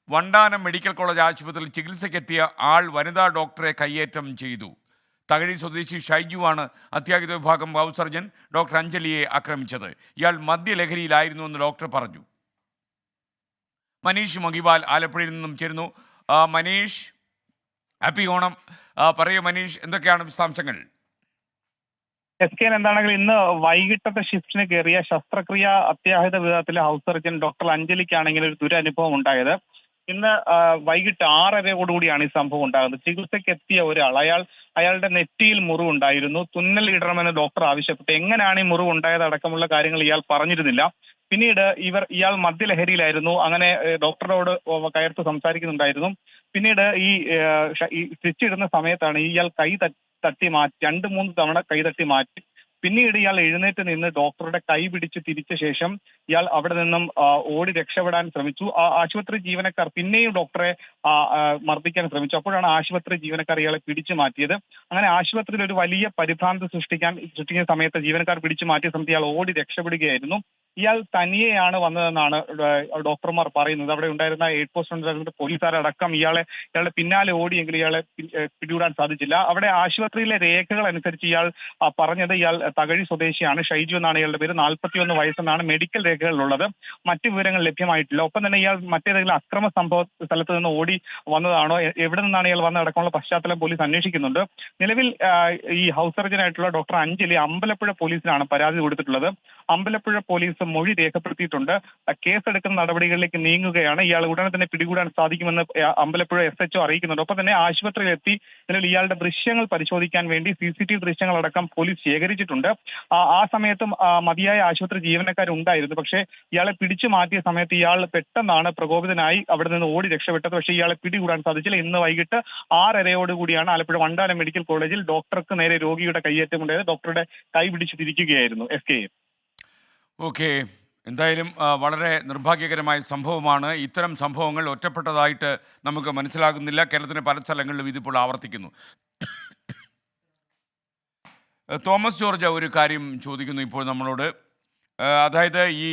Vandanam medical college ആശുപത്രിയിൽ ചികിത്സയ്ക്കെത്തിയ ആൾ വനിതാ ഡോക്ടറെ കയ്യേറ്റം ചെയ്തു. തകഴി സ്വദേശി ഷൈജുവാണ് അത്യാഹിത വിഭാഗം ഹൗസ് സർജൻ ഡോക്ടർ അഞ്ജലിയെ ആക്രമിച്ചത്. ഇയാൾ മദ്യലഹരിയിലായിരുന്നുവെന്ന് ഡോക്ടർ പറഞ്ഞു. മനീഷ് മഹിബാൽ ആലപ്പുഴയിൽ നിന്നും ചേരുന്നു. മനീഷ്, ഹാപ്പി ഓണം. പറയൂ മനീഷ്, എന്തൊക്കെയാണ് വിശദാംശങ്ങൾ? എന്താണെങ്കിലും ഇന്ന് വൈകിട്ടത്തെ ഷിഫ്റ്റിന് കയറിയ ശസ്ത്രക്രിയ അത്യാഹിത വിഭാഗത്തിലെ ഹൗസ് സർജൻ ഡോക്ടർ അഞ്ജലിക്കാണെങ്കിൽ ഒരു ദുരനുഭവം ഉണ്ടായത്. ഇന്ന് വൈകിട്ട് 6:30 ഈ സംഭവം ഉണ്ടാകുന്നത്. ചികിത്സയ്ക്ക് എത്തിയ ഒരാൾ അയാളുടെ നെറ്റിയിൽ മുറിവുണ്ടായിരുന്നു. തുന്നൽ ഇടണമെന്ന് ഡോക്ടർ ആവശ്യപ്പെട്ടു. എങ്ങനെയാണ് ഈ മുറിവ് ഉണ്ടായത് അടക്കമുള്ള കാര്യങ്ങൾ ഇയാൾ പറഞ്ഞിരുന്നില്ല. പിന്നീട് ഇയാൾ മദ്യലഹരിയിലായിരുന്നു. അങ്ങനെ ഡോക്ടറോട് കയർത്ത് സംസാരിക്കുന്നുണ്ടായിരുന്നു. പിന്നീട് ഈ സ്റ്റിച്ച് ഇടുന്ന സമയത്താണ് ഇയാൾ കൈ തട്ടി മാറ്റി, 2-3 തവണ കൈ തട്ടി മാറ്റി. പിന്നീട് ഇയാൾ എഴുന്നേറ്റ് നിന്ന് ഡോക്ടറുടെ കൈ പിടിച്ച് തിരിച്ച ശേഷം ഇയാൾ അവിടെ നിന്നും ഓടി രക്ഷപ്പെടാൻ ശ്രമിച്ചു. ആശുപത്രി ജീവനക്കാർ പിന്നെയും ഡോക്ടറെ മർദ്ദിക്കാൻ ശ്രമിച്ചു. അപ്പോഴാണ് ആശുപത്രി ജീവനക്കാർ ഇയാളെ പിടിച്ചു മാറ്റിയത്. അങ്ങനെ ആശുപത്രിയിൽ ഒരു വലിയ പരിഭ്രാന്തി സൃഷ്ടിക്കുന്ന സമയത്ത് ജീവനക്കാർ പിടിച്ചു മാറ്റിയ സമയത്ത് ഇയാൾ ഓടി രക്ഷപ്പെടുകയായിരുന്നു. ഇയാൾ തനിയെയാണ് വന്നതെന്നാണ് ഡോക്ടർമാർ പറയുന്നത്. അവിടെ ഉണ്ടായിരുന്ന എയ്ഡ് പോസ്റ്റ് ഉണ്ടായിരുന്ന പോലീസുകാരടക്കം ഇയാളുടെ പിന്നാലെ ഓടിയെങ്കിലും ഇയാളെ പിടികൂടാൻ സാധിച്ചില്ല. അവിടെ ആശുപത്രിയിലെ രേഖകൾ അനുസരിച്ച് ഇയാൾ പറഞ്ഞത് ഇയാൾ തകഴി സ്വദേശിയാണ്. ഷൈജു എന്നാണ് ഇയാളുടെ പേര്. 41 വയസ്സെന്നാണ് മെഡിക്കൽ രേഖകളിലുള്ളത്. മറ്റു വിവരങ്ങൾ ലഭ്യമായിട്ടില്ല. ഒപ്പം തന്നെ ഇയാൾ മറ്റേതെങ്കിലും അക്രമ സംഭവ സ്ഥലത്ത് നിന്ന് ഓടി വന്നതാണോ, എവിടെ നിന്നാണ് ഇയാൾ വന്നതടക്കമുള്ള പശ്ചാത്തലം പോലീസ് അന്വേഷിക്കുന്നുണ്ട്. നിലവിൽ ഈ ഹൗസ് സർജനായിട്ടുള്ള ഡോക്ടർ അഞ്ജലി അമ്പലപ്പുഴ പോലീസിനാണ് പരാതി കൊടുത്തിട്ടുള്ളത്. അമ്പലപ്പുഴ പോലീസ് മൊഴി രേഖപ്പെടുത്തിയിട്ടുണ്ട്. കേസെടുക്കുന്ന നടപടികളിലേക്ക് നീങ്ങുകയാണ്. ഇയാൾ ഉടനെ തന്നെ പിടികൂടാൻ സാധിക്കുമെന്ന് അമ്പലപ്പുഴ SHO അറിയിക്കുന്നുണ്ട്. ഒപ്പം തന്നെ ആശുപത്രിയിലെത്തി നിലവിൽ ഇയാളുടെ ദൃശ്യങ്ങൾ പരിശോധിക്കാൻ വേണ്ടി CCTV ദൃശ്യങ്ങളടക്കം പോലീസ് ശേഖരിച്ചിട്ടുണ്ട്. ആ സമയത്തും മതിയായ ആശുപത്രി ജീവനക്കാരുണ്ടായിരുന്നു. പക്ഷേ ഇയാളെ പിടിച്ചു മാറ്റിയ സമയത്ത് ഇയാൾ പെട്ടെന്നാണ് പ്രകോപിതനായി അവിടെ നിന്ന് ഓടി രക്ഷപ്പെട്ടത്. പക്ഷേ ഇയാളെ പിടികൂടാൻ സാധിച്ചില്ല. ഇന്ന് വൈകിട്ട് 6:30 ആലപ്പുഴ വണ്ടാനം മെഡിക്കൽ കോളേജിൽ ഡോക്ടർക്ക് നേരെ രോഗിയുടെ കയ്യേറ്റമുണ്ടായത്. ഡോക്ടറുടെ കൈ പിടിച്ച് തിരിക്കുകയായിരുന്നു. ഓക്കെ, എന്തായാലും വളരെ നിർഭാഗ്യകരമായ സംഭവമാണ്. ഇത്തരം സംഭവങ്ങൾ ഒറ്റപ്പെട്ടതായിട്ട് നമുക്ക് മനസ്സിലാകുന്നില്ല. കേരളത്തിൻ്റെ പല സ്ഥലങ്ങളിലും ഇതിപ്പോൾ ആവർത്തിക്കുന്നു. തോമസ് ജോർജ് ഒരു കാര്യം ചോദിക്കുന്നു ഇപ്പോൾ നമ്മളോട്. അതായത് ഈ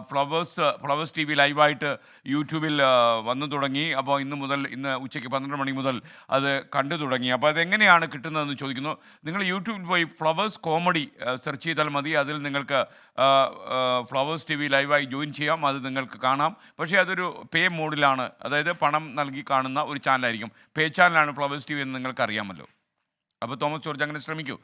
ഫ്ലവേഴ്സ് TV ലൈവായിട്ട് യൂട്യൂബിൽ വന്നു തുടങ്ങി. അപ്പോൾ ഇന്ന് ഉച്ചയ്ക്ക് 12 മണി മുതൽ അത് കണ്ടു തുടങ്ങി. അപ്പോൾ അതെങ്ങനെയാണ് കിട്ടുന്നതെന്ന് ചോദിക്കുന്നു. നിങ്ങൾ യൂട്യൂബിൽ പോയി ഫ്ലവേഴ്സ് കോമഡി സെർച്ച് ചെയ്താൽ മതി. അതിൽ നിങ്ങൾക്ക് ഫ്ലവേഴ്സ് TV ലൈവായി ജോയിൻ ചെയ്യാം. അത് നിങ്ങൾക്ക് കാണാം. പക്ഷേ അതൊരു പേ മോഡിലാണ്, അതായത് പണം നൽകി കാണുന്ന ഒരു ചാനലായിരിക്കും. പേ ചാനലാണ് ഫ്ലവേഴ്സ് TV എന്ന് നിങ്ങൾക്ക് അറിയാമല്ലോ. അപ്പോൾ തോമസ് ജോർജ് അങ്ങനെ ശ്രമിക്കൂ.